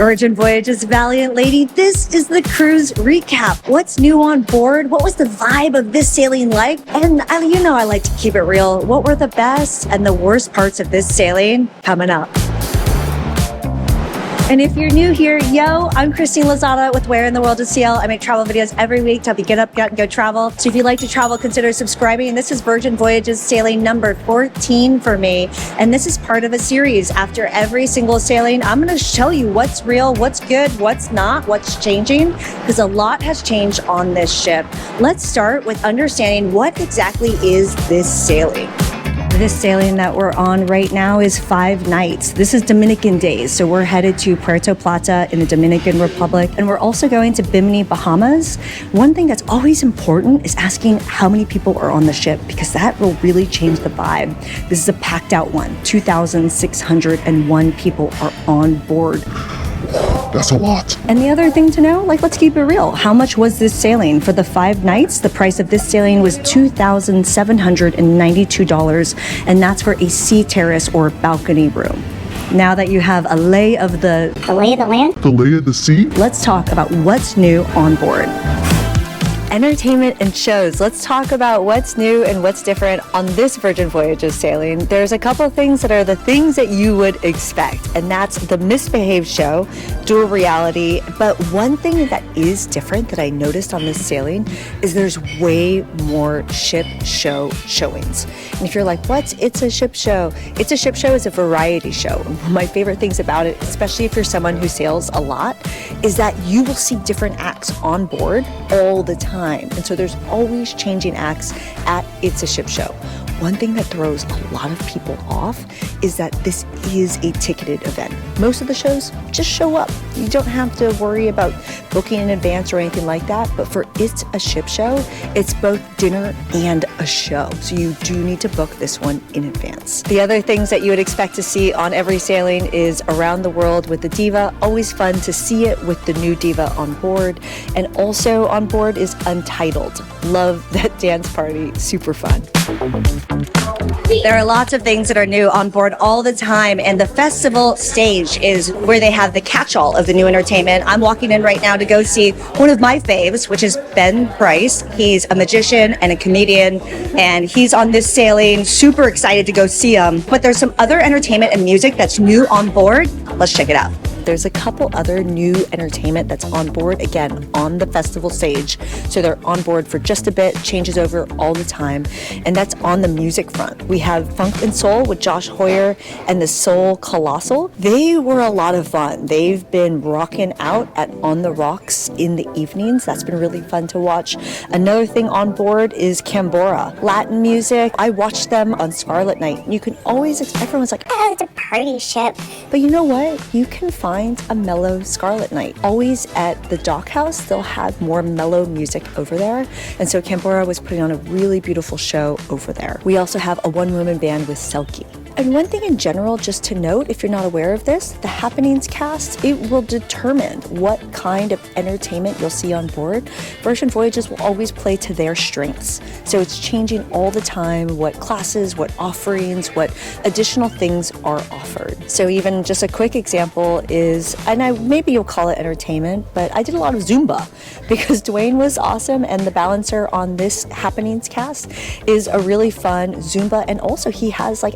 Virgin Voyages Valiant lady, this is the cruise recap. What's new on board? What was the vibe of this sailing like? And you know I like to keep it real. What were the best and the worst parts of this sailing? Coming up. And if you're new here, yo, I'm Christine Lozada with Where in the World is CL. I make travel videos every week to help you get up, get, and go travel. So if you like to travel, consider subscribing. And this is Virgin Voyages sailing number 14 for me. And this is part of a series. After every single sailing, I'm going to show you what's real, what's good, what's not, what's changing, because a lot has changed on this ship. Let's start with understanding what exactly is this sailing. This sailing that we're on right now is 5 nights. This is Dominican Daze. So we're headed to Puerto Plata in the Dominican Republic. And we're also going to Bimini, Bahamas. One thing that's always important is asking how many people are on the ship, because that will really change the vibe. This is a packed out one. 2,601 people are on board. That's a lot. And the other thing to know, let's keep it real. How much was this sailing? For the 5 nights, the price of this sailing was $2,792, and that's for a sea terrace or balcony room. Now that you have a lay of the lay of the land? The lay of the sea? Let's talk about what's new on board. Entertainment and shows. Let's talk about what's new and what's different on this Virgin Voyages sailing. There's a couple of things that are the things that you would expect, and that's the Misbehaved show, dual reality. But one thing that is different that I noticed on this sailing is there's way more ship show showings. And if you're like, what? It's a ship show. It's a ship show is a variety show. One of my favorite things about it, especially if you're someone who sails a lot, is that you will see different acts on board all the time. And so there's always changing acts at It's a Ship Show. One thing that throws a lot of people off is that this is a ticketed event. Most of the shows just show up. You don't have to worry about booking in advance or anything like that. But for It's a Ship Show, it's both dinner and a show. So you do need to book this one in advance. The other things that you would expect to see on every sailing is Around the World with the Diva. Always fun to see it with the new Diva on board. And also on board is Untitled. Love that dance party. Super fun. There are lots of things that are new on board all the time, and the festival stage is where they have the catch-all of the new entertainment. I'm walking in right now to go see one of my faves, which is Ben Price. He's a magician and a comedian, and he's on this sailing. Super excited to go see him. But there's some other entertainment and music that's new on board. Let's check it out. There's a couple other new entertainment that's on board, again, on the festival stage. So they're on board for just a bit, changes over all the time, and that's on the music front. We have Funk and Soul with Josh Hoyer and the Soul Colossal. They were a lot of fun. They've been rocking out at On the Rocks in the evenings. That's been really fun to watch. Another thing on board is Cambora, Latin music. I watched them on Scarlet Night. You can always, everyone's like, oh, it's a party ship. But you know what? You can find a mellow Scarlet Night. Always at the dock house, they'll have more mellow music over there. And so Cambora was putting on a really beautiful show over there. We also have a one-woman band with Selkie. And one thing in general, just to note, if you're not aware of this, the Happenings cast, it will determine what kind of entertainment you'll see on board. Virgin Voyages will always play to their strengths. So it's changing all the time what classes, what offerings, what additional things are offered. So even just a quick example is, and maybe you'll call it entertainment, but I did a lot of Zumba because Dwayne was awesome, and the balancer on this Happenings cast is a really fun Zumba, and also he has like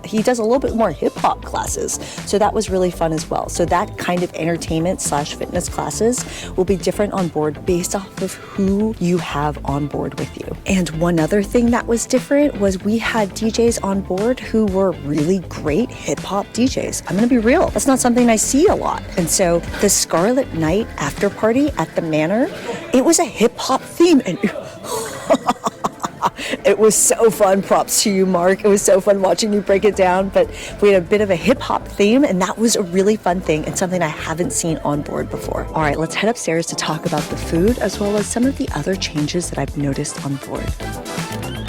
he does a little bit more hip hop classes. So that was really fun as well. So that kind of entertainment / fitness classes will be different on board based off of who you have on board with you. And one other thing that was different was we had DJs on board who were really great hip hop DJs. I'm gonna be real, that's not something I see a lot. And so the Scarlet Night after party at the Manor, it was a hip hop theme, and it was so fun. Props to you, Mark. It was so fun watching you break it down. But we had a bit of a hip-hop theme, and that was a really fun thing and something I haven't seen on board before. All right, let's head upstairs to talk about the food as well as some of the other changes that I've noticed on board.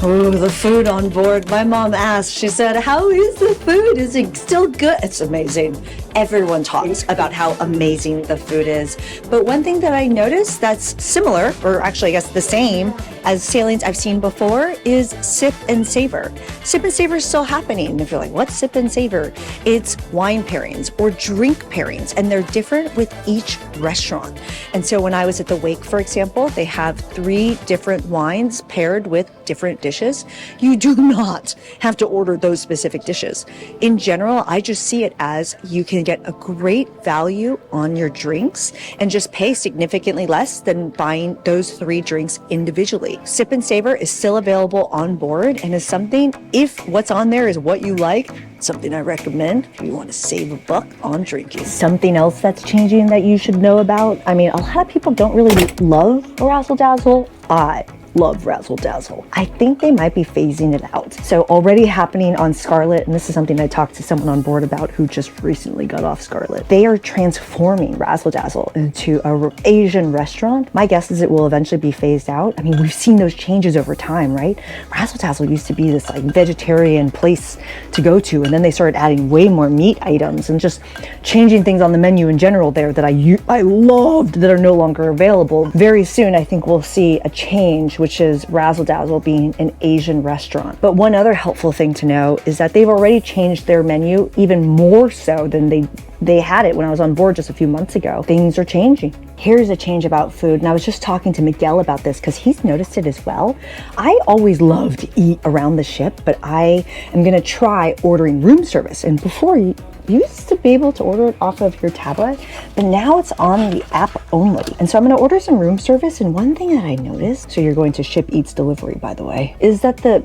Oh, the food on board. My mom asked, she said, how is the food? Is it still good? It's amazing. everyone talks about how amazing the food is. But one thing that I noticed that's similar, or actually I guess the same as sailings I've seen before, is sip and savor. Sip and savor is still happening. And if you're like, what's sip and savor? It's wine pairings or drink pairings, and they're different with each restaurant. And so when I was at the Wake, for example, they have 3 different wines paired with different dishes. You do not have to order those specific dishes. In general, I just see it as you can get a great value on your drinks and just pay significantly less than buying those 3 drinks individually. Sip and Savor is still available on board and is something, if what's on there is what you like, something I recommend if you want to save a buck on drinking. Something else that's changing that you should know about, I mean, a lot of people don't really love Razzle Dazzle. I love Razzle Dazzle. I think they might be phasing it out. So already happening on Scarlet, and this is something I talked to someone on board about who just recently got off Scarlet. They are transforming Razzle Dazzle into a Asian restaurant. My guess is it will eventually be phased out. I mean, we've seen those changes over time, right? Razzle Dazzle used to be this like vegetarian place to go to, and then they started adding way more meat items and just changing things on the menu in general there that I loved that are no longer available. Very soon, I think we'll see a change, which is Razzle Dazzle being an Asian restaurant. But one other helpful thing to know is that they've already changed their menu even more so than they had it when I was on board just a few months ago. Things are changing. Here's a change about food, and I was just talking to Miguel about this because he's noticed it as well. I always love to eat around the ship, but I am gonna try ordering room service. And before, you used to be able to order it off of your tablet, but now it's on the app only. And so I'm gonna order some room service, and one thing that I noticed, so you're going to Ship Eats Delivery, by the way, is that the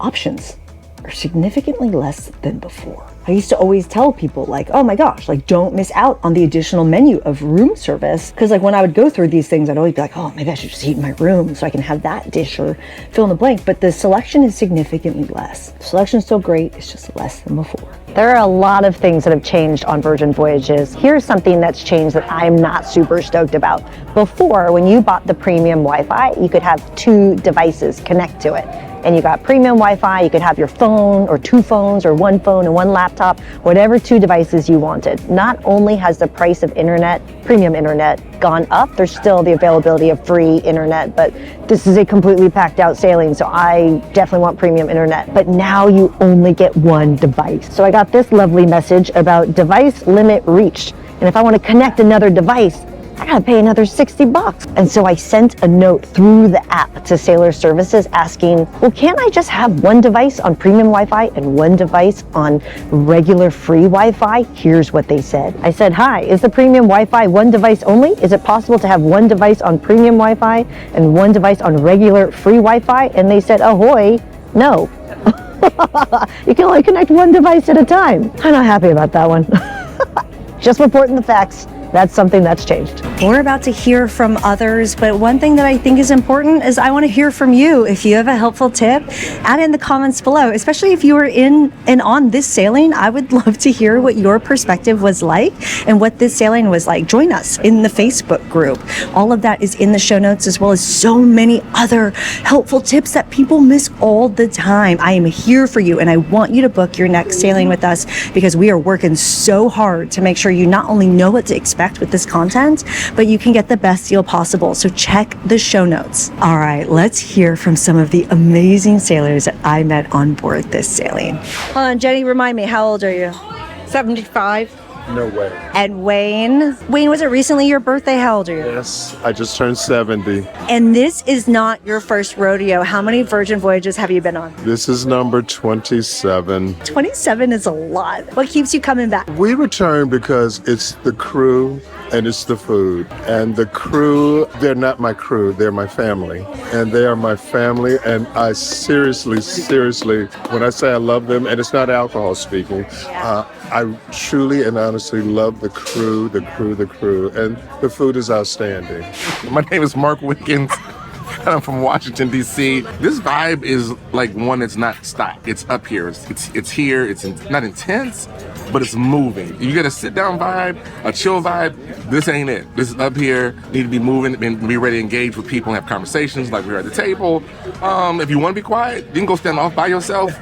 options are significantly less than before. I used to always tell people like, oh my gosh, like don't miss out on the additional menu of room service. Cause like when I would go through these things, I'd always be like, oh, maybe I should just eat in my room so I can have that dish or fill in the blank. But the selection is significantly less. The selection is still great, it's just less than before. There are a lot of things that have changed on Virgin Voyages. Here's something that's changed that I'm not super stoked about. Before, when you bought the premium Wi-Fi, you could have 2 devices connect to it. And you got premium Wi-Fi, you could have your phone or 2 phones or 1 phone and 1 laptop, whatever 2 devices you wanted. Not only has the price of internet, premium internet, gone up, there's still the availability of free internet, but this is a completely packed out sailing, so I definitely want premium internet. But now you only get 1 device. So I got this lovely message about device limit reached. And if I want to connect another device, I gotta pay another $60. And so I sent a note through the app to Sailor Services asking, well, can't I just have 1 device on premium Wi-Fi and 1 device on regular free Wi-Fi? Here's what they said. I said, hi, is the premium Wi-Fi 1 device only? Is it possible to have 1 device on premium Wi-Fi and 1 device on regular free Wi-Fi? And they said, ahoy, no. You can only connect 1 device at a time. I'm not happy about that one. Just reporting the facts. That's something that's changed. We're about to hear from others, but one thing that I think is important is I want to hear from you. If you have a helpful tip, add in the comments below, especially if you were in and on this sailing. I would love to hear what your perspective was like and what this sailing was like. Join us in the Facebook group. All of that is in the show notes, as well as so many other helpful tips that people miss all the time. I am here for you, and I want you to book your next sailing with us because we are working so hard to make sure you not only know what to expect with this content, but you can get the best deal possible. So check the show notes. All right, let's hear from some of the amazing sailors that I met on board this sailing. Hold on, Jenny, remind me, how old are you? 75. No way. And Wayne, was it recently your birthday? How old are you? Yes, I just turned 70. And this is not your first rodeo. How many Virgin Voyages have you been on? This is number 27. 27 is a lot. What keeps you coming back? We return because it's the crew and it's the food. And the crew, they're not my crew, they're my family. And they are my family, and I seriously, when I say I love them, and it's not alcohol speaking, I truly and honestly love the crew, and the food is outstanding. My name is Mark Wickens, and I'm from Washington, D.C. This vibe is like one that's not stock. It's up here. It's here. It's not intense, but it's moving. You get a sit-down vibe, a chill vibe. This ain't it. This is up here. Need to be moving and be ready to engage with people and have conversations like we're at the table. If you want to be quiet, you can go stand off by yourself.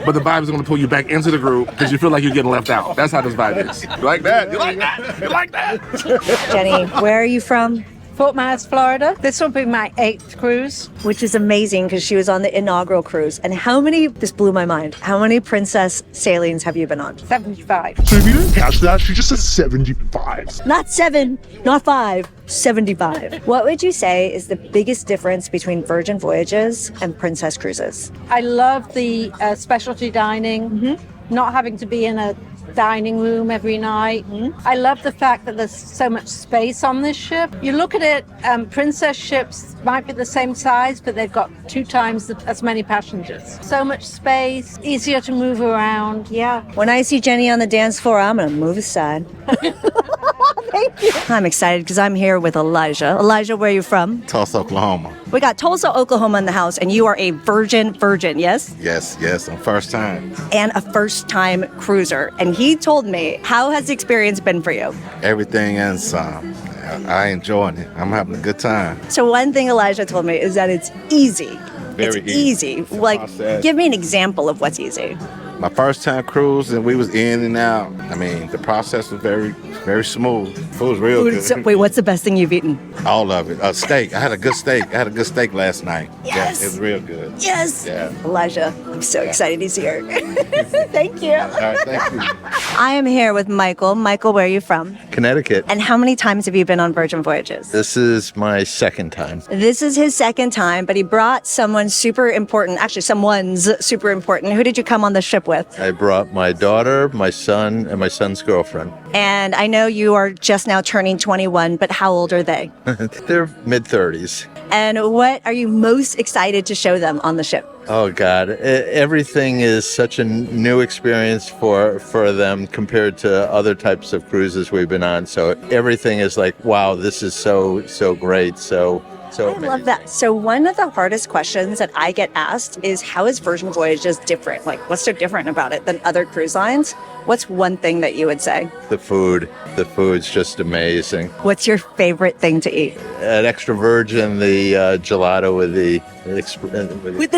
but the vibe is going to pull you back into the group because you feel like you're getting left out. That's how this vibe is. You like that? You like that? You like that? Jenny, where are you from? Fort Myers, Florida. This will be my 8th cruise. Which is amazing because she was on the inaugural cruise. And how many, this blew my mind, how many princess sailings have you been on? 75. So if you didn't catch that, she just said 75. Not 7, not 5, 75. What would you say is the biggest difference between Virgin Voyages and Princess Cruises? I love the specialty dining, not having to be in a dining room every night. I love the fact that there's so much space on this ship. You look at it, princess ships might be the same size, but they've got 2 times as many passengers. So much space, easier to move around. Yeah. When I see Jenny on the dance floor, I'm going to move aside. Thank you. I'm excited because I'm here with Elijah. Elijah, where are you from? Tulsa, Oklahoma. We got Tulsa, Oklahoma in the house, and you are a virgin, yes? Yes, I'm first time. And a first-time cruiser. And he told me, how has the experience been for you? Everything and some. I enjoying it. I'm having a good time. So one thing Elijah told me is that it's easy. Very it's easy. Like, process. give me an example of what's easy. My first time cruise, and we was in and out. I mean, the process was very smooth. Food was real good. So, wait, what's the best thing you've eaten? All of it. Steak. I had a good steak. last night. Yes. Yeah, it was real good. Yes. Yeah. Elijah, I'm so excited he's here. Thank you. All right, thank you. I am here with Michael. Michael, where are you from? Connecticut. And how many times have you been on Virgin Voyages? This is my second time. This is his second time, but he brought someone's super important. Who did you come on the ship with? I brought my daughter, my son, and my son's girlfriend. And I know you are just now turning 21, but how old are they? They're mid-30s. And what are you most excited to show them on the ship? Oh, God. Everything is such a new experience for them compared to other types of cruises we've been on. So everything is like, wow, this is so great. So I love that. So one of the hardest questions that I get asked is, how is Virgin Voyages different? Like, what's so different about it than other cruise lines? What's one thing that you would say? The food's just amazing. What's your favorite thing to eat? At Extra Virgin, the gelato with the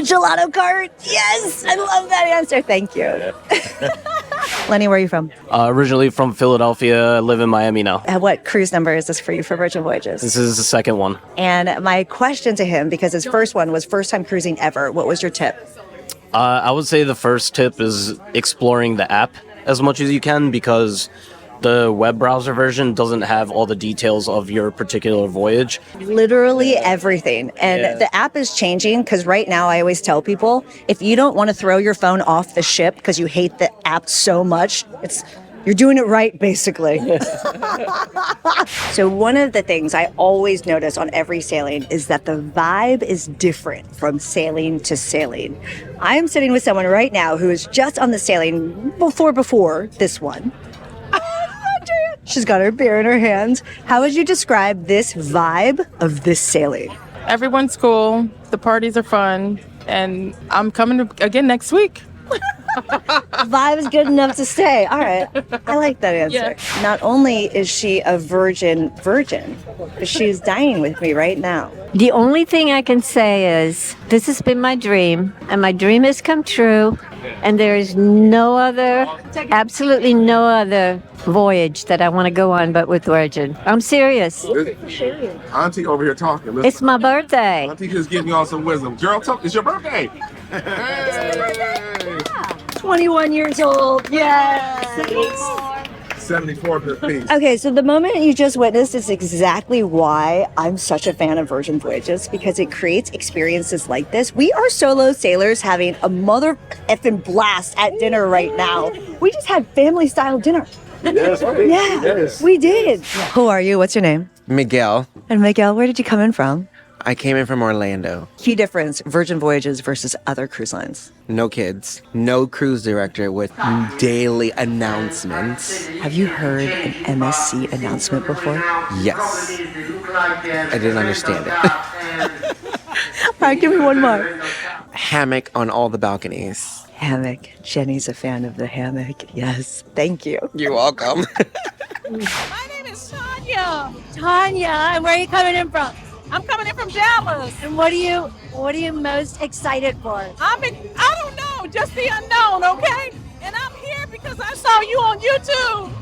gelato cart? Yes! I love that answer. Thank you. Lenny, where are you from? Originally from Philadelphia. I live in Miami now. What cruise number is this for you for Virgin Voyages? This is the second one. And my question to him, because his first one was first time cruising ever, what was your tip? I would say the first tip is exploring the app as much as you can, because the web browser version doesn't have all the details of your particular voyage. Literally everything. And the app is changing, because right now I always tell people, if you don't want to throw your phone off the ship because you hate the app so much, you're doing it right, basically. So one of the things I always notice on every sailing is that the vibe is different from sailing to sailing. I'm sitting with someone right now who is just on the sailing before this one. She's got her beer in her hands. How would you describe this vibe of this sailing? Everyone's cool. The parties are fun. And I'm coming again next week. Vibe is good enough to stay. All right. I like that answer. Yeah. Not only is she a virgin, but she's dining with me right now. The only thing I can say is this has been my dream, and my dream has come true, and there is absolutely no other voyage that I want to go on but with Virgin. I'm serious. Auntie over here talking. Listen. It's my birthday. Auntie just giving y'all some wisdom. Girl, it's your birthday. Hey. 21 years old. Yes. 74 piece. Okay, so the moment you just witnessed is exactly why I'm such a fan of Virgin Voyages, because it creates experiences like this. We are solo sailors having a mother effing blast at dinner right now. We just had family style dinner. Yes, Yes, we did. Who are you? What's your name? Miguel. And Miguel, where did you come in from? I came in from Orlando. Key difference, Virgin Voyages versus other cruise lines. No kids. No cruise director with daily announcements. Have you heard an MSC announcement before? Yes. I didn't understand it. All right, give me one more. Hammock on all the balconies. Hammock. Jenny's a fan of the hammock. Yes, thank you. You're welcome. My name is Tanya. Tanya, and where are you coming in from? I'm coming in from Dallas. And what are you most excited for? I don't know. just the unknown, okay? And I'm here because I saw you on YouTube.